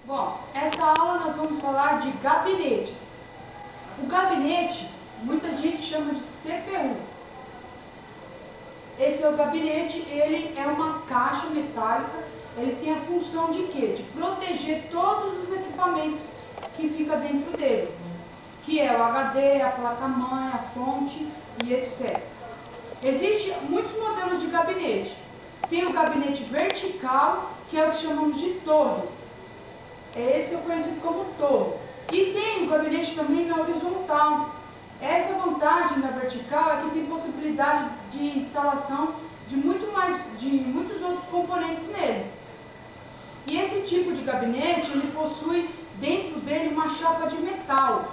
Bom, essa aula nós vamos falar de gabinetes. O gabinete, muita gente chama de CPU. Esse é o gabinete, ele é uma caixa metálica, ele tem a função de quê? De proteger todos os equipamentos que ficam dentro dele, que é o HD, a placa-mãe, a fonte e etc. Existem muitos modelos de gabinete. Tem o gabinete vertical, que é o que chamamos de torre. Esse é conhecido como torre. E tem o gabinete também na horizontal. Essa vantagem na vertical é que tem possibilidade de instalação de muitos outros componentes nele. E esse tipo de gabinete, ele possui dentro dele uma chapa de metal.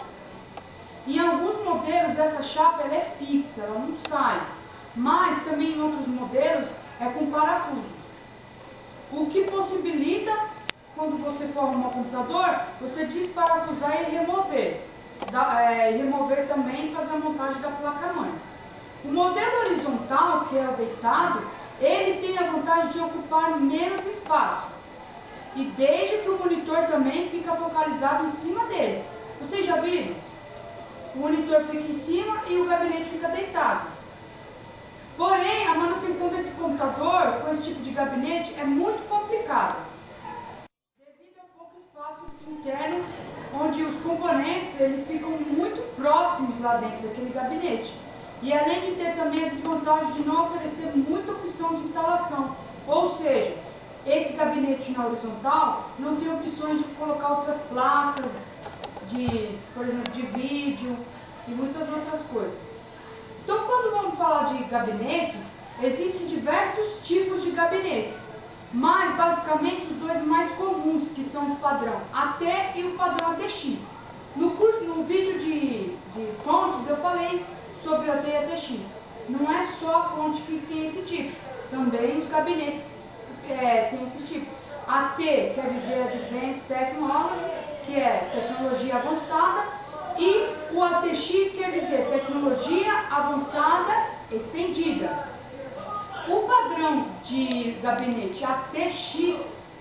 Em alguns modelos essa chapa ela é fixa, ela não sai. Mas também em outros modelos é com parafuso. O que possibilita, quando você for arrumar o computador, você desparafusar e remover. Remover também e fazer a montagem da placa-mãe. O modelo horizontal, que é o deitado, ele tem a vantagem de ocupar menos espaço. E desde que o monitor também fica focalizado em cima dele. Vocês já viram? O monitor fica em cima e o gabinete fica deitado. Porém, a manutenção desse computador com esse tipo de gabinete é muito complicada. Devido ao pouco espaço interno, onde os componentes eles ficam muito próximos lá dentro daquele gabinete. E além de ter também a desvantagem de não oferecer muita opção de instalação. Ou seja, esse gabinete na horizontal não tem opções de colocar outras placas, por exemplo, de vídeo e muitas outras coisas. Então, quando vamos falar de gabinetes, existem diversos tipos de gabinetes, mas basicamente os dois mais comuns, que são o padrão AT e o padrão ATX. No vídeo de fontes eu falei sobre o AT e ATX. Não é só a fonte que tem esse tipo, também os gabinetes têm esse tipo. AT quer dizer Advanced Technology, que é tecnologia avançada, e o ATX quer dizer tecnologia avançada estendida. O padrão de gabinete ATX,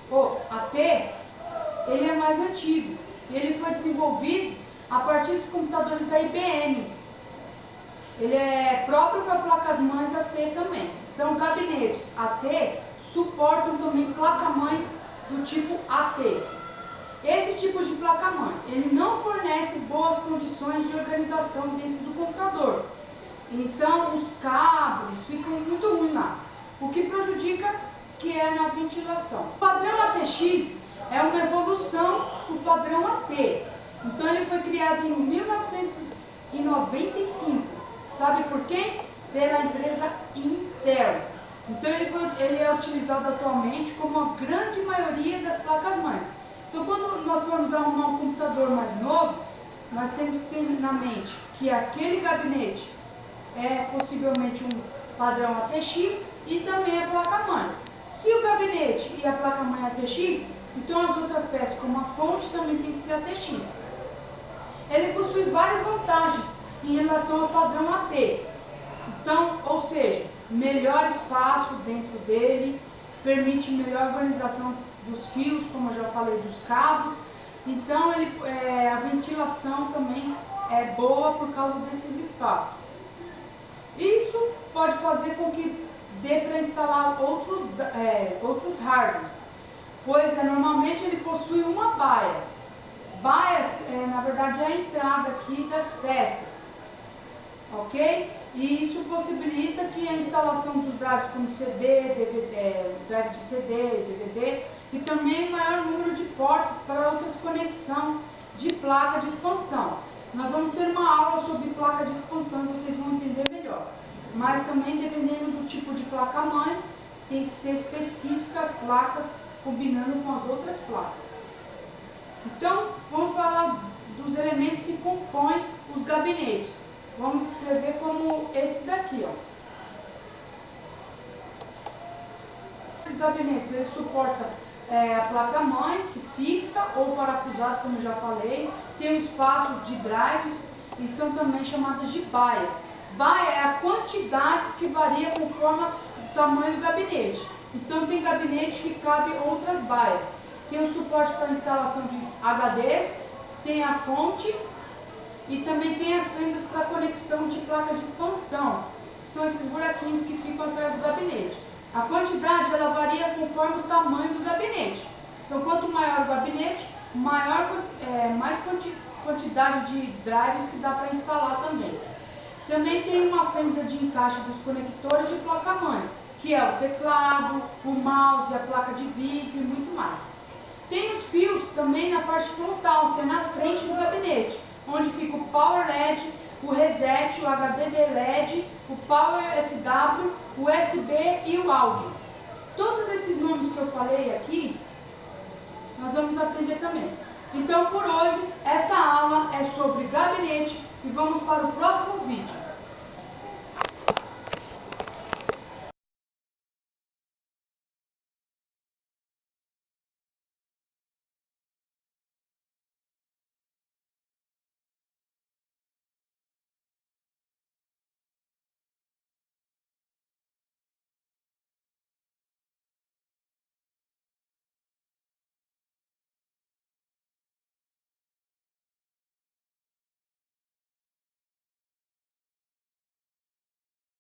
ou AT, ele é mais antigo. Ele foi desenvolvido a partir dos computadores da IBM. Ele é próprio para placas-mães AT também. Então, gabinetes AT suportam também placa-mãe do tipo AT. Esses tipos de placa-mãe, ele não fornece boas condições de organização dentro do computador. Então, os cabos ficam muito ruins lá, o que prejudica que é na ventilação. O padrão ATX é uma evolução do padrão AT. Então, ele foi criado em 1995. Sabe por quê? Pela empresa Intel. Então, ele é utilizado atualmente como a grande maioria das placas-mães. Então, quando nós formos arrumar um computador mais novo, nós temos que ter na mente que aquele gabinete é possivelmente um padrão ATX e também a placa-mãe. Se o gabinete e a placa-mãe é ATX, então as outras peças, como a fonte, também tem que ser ATX. Ele possui várias vantagens em relação ao padrão AT. Então, ou seja, melhor espaço dentro dele, permite melhor organização dos fios, como eu já falei, dos cabos. Então, a ventilação também é boa por causa desses espaços. Isso pode fazer com que dê para instalar outros hardwares, pois normalmente ele possui uma baia. Baia, na verdade, é a entrada aqui das peças, ok? E isso possibilita que a instalação dos drives como CD, DVD, drive de CD, DVD, e também maior número de portas para outras conexões de placa de expansão. Nós vamos ter uma aula sobre placa de expansão e vocês vão entender melhor. Mas também, dependendo do tipo de placa-mãe, tem que ser específica as placas combinando com as outras placas. Então, vamos falar dos elementos que compõem os gabinetes. Vamos descrever como esse daqui, ó. Esses gabinetes, eles suportam a placa-mãe, que fixa ou parafusado, como eu já falei. Tem um espaço de drives e são também chamadas de baia. Baia é a quantidade que varia conforme o tamanho do gabinete. Então, tem gabinete que cabe outras baias. tem o suporte para instalação de HDs, tem a fonte e também tem as fendas para conexão de placa de expansão. São esses buraquinhos que ficam atrás do gabinete. A quantidade ela varia conforme o tamanho do gabinete. Então, quanto maior o gabinete, mais quantidade de drives que dá para instalar também. Também tem uma fenda de encaixe dos conectores de placa-mãe, que é o teclado, o mouse, a placa de vídeo e muito mais. Tem os fios também na parte frontal, que é na frente do gabinete, onde fica o Power LED, o Reset, o HDD LED, o Power SW, o USB e o áudio. Todos esses nomes que eu falei aqui, nós vamos aprender também. Então, por hoje, essa aula é sobre gabinete e vamos para o próximo vídeo.